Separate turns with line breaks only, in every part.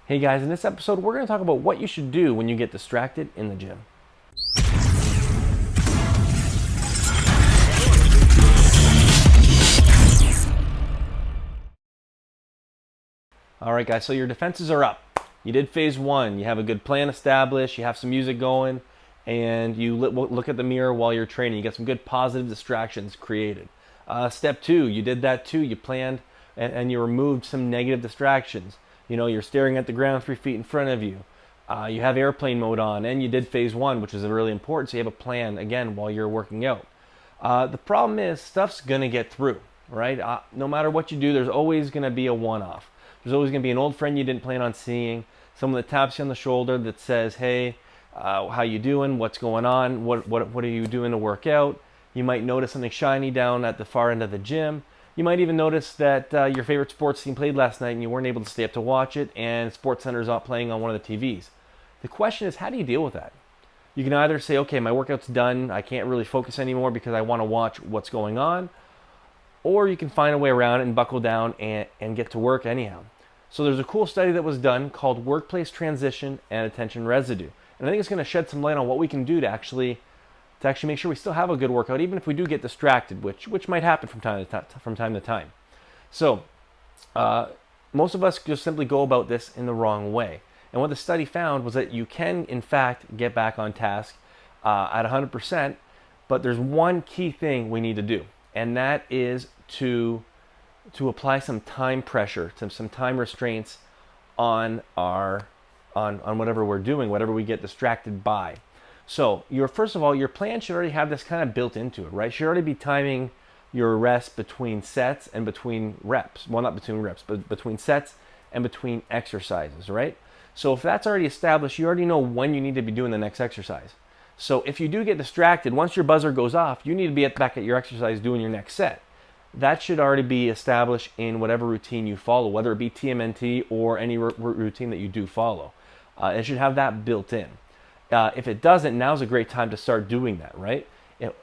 Hey guys, in this episode we're going to talk about what you should do when you get distracted in the gym. Alright guys, so your defenses are up. You did phase one, you have a good plan established, you have some music going, and you look at the mirror while you're training. You get some good positive distractions created. Step two, you did that too. You planned and you removed some negative distractions. You know, you're staring at the ground 3 feet in front of you. You have airplane mode on, and you did phase one, which is really important. So you have a plan again while you're working out. The problem is stuff's gonna get through, right? No matter what you do, there's always gonna be a one-off. There's always gonna be an old friend you didn't plan on seeing, someone that taps you on the shoulder that says, "Hey, how you doing? What's going on? What are you doing to work out?" You might notice something shiny down at the far end of the gym. You might even notice that your favorite sports team played last night and you weren't able to stay up to watch it, and SportsCenter's not playing on one of the TVs. The question is, how do you deal with that? You can either say, okay, my workout's done, I can't really focus anymore because I want to watch what's going on, or you can find a way around it and buckle down and get to work anyhow. So there's a cool study that was done called Workplace Transition and Attention Residue. And I think it's going to shed some light on what we can do to actually make sure we still have a good workout, even if we do get distracted, which might happen from time to time. So most of us just simply go about this in the wrong way. And what the study found was that you can, in fact, get back on task at 100%, but there's one key thing we need to do, and that is to apply some time pressure, some time restraints on whatever we're doing, whatever we get distracted by. So first of all, your plan should already have this kind of built into it, right? You should already be timing your rest between sets and between reps. Well, not between reps, but between sets and between exercises, right? So if that's already established, you already know when you need to be doing the next exercise. So if you do get distracted, once your buzzer goes off, you need to be back at your exercise doing your next set. That should already be established in whatever routine you follow, whether it be TMNT or any routine that you do follow. It should have that built in. If it doesn't, now's a great time to start doing that, right?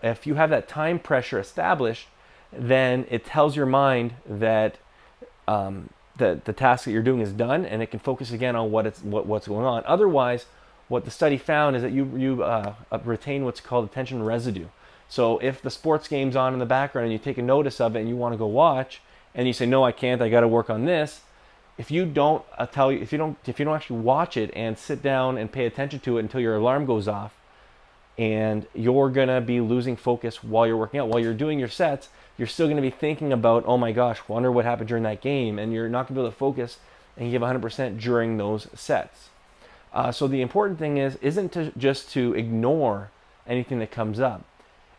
If you have that time pressure established, then it tells your mind that the task that you're doing is done, and it can focus again on what's going on. Otherwise, what the study found is that you retain what's called attention residue. So if the sports game's on in the background and you take a notice of it and you want to go watch, and you say, "No, I can't. I got to work on this." If you don't actually watch it and sit down and pay attention to it until your alarm goes off, and you're gonna be losing focus while you're working out, while you're doing your sets, you're still gonna be thinking about, "Oh my gosh, wonder what happened during that game," and you're not gonna be able to focus and give 100% during those sets. So the important thing isn't just to ignore anything that comes up.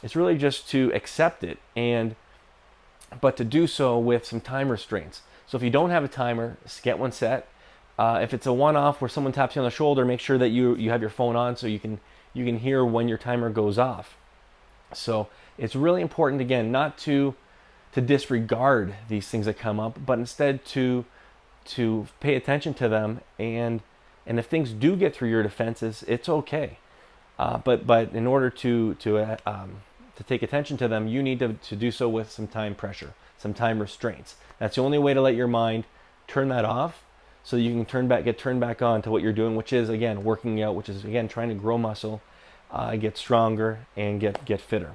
It's really just to accept it, but to do so with some time restraints. So if you don't have a timer, get one set. If it's a one-off where someone taps you on the shoulder, make sure that you have your phone on so you can hear when your timer goes off. So it's really important, again, not to disregard these things that come up, but instead to pay attention to them. And if things do get through your defenses, it's okay. But in order to take attention to them, you need to do so with some time pressure, some time restraints. That's the only way to let your mind turn that off, so you can get turned back on to what you're doing, which is, again, working out, which is, again, trying to grow muscle, get stronger, and get fitter.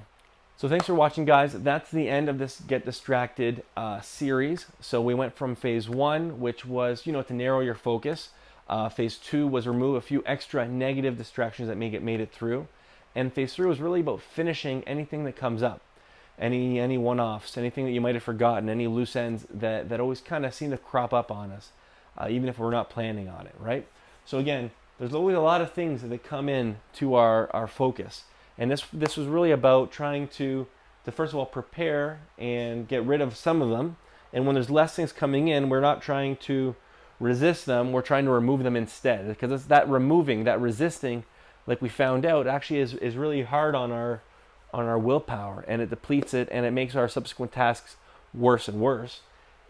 So thanks for watching, guys. That's the end of this Get Distracted series. So we went from phase one, which was, to narrow your focus. Phase two was remove a few extra negative distractions that made it through. And phase three was really about finishing anything that comes up. Any one-offs, anything that you might have forgotten, any loose ends that always kind of seem to crop up on us, even if we're not planning on it, right? So again, there's always a lot of things that come in to our focus. And this was really about trying to first of all prepare and get rid of some of them. And when there's less things coming in, we're not trying to resist them, we're trying to remove them instead. Because it's that removing, that resisting, like we found out, actually is really hard on our willpower, and it depletes it, and it makes our subsequent tasks worse and worse.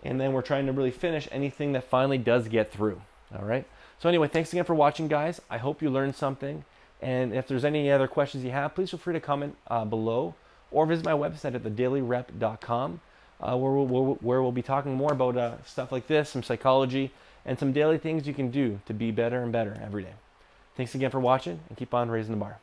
And then we're trying to really finish anything that finally does get through. All right. So anyway, thanks again for watching, guys. I hope you learned something. And if there's any other questions you have, please feel free to comment below, or visit my website at thedailyrep.com, where we'll be talking more about stuff like this, some psychology, and some daily things you can do to be better and better every day. Thanks again for watching, and keep on raising the bar.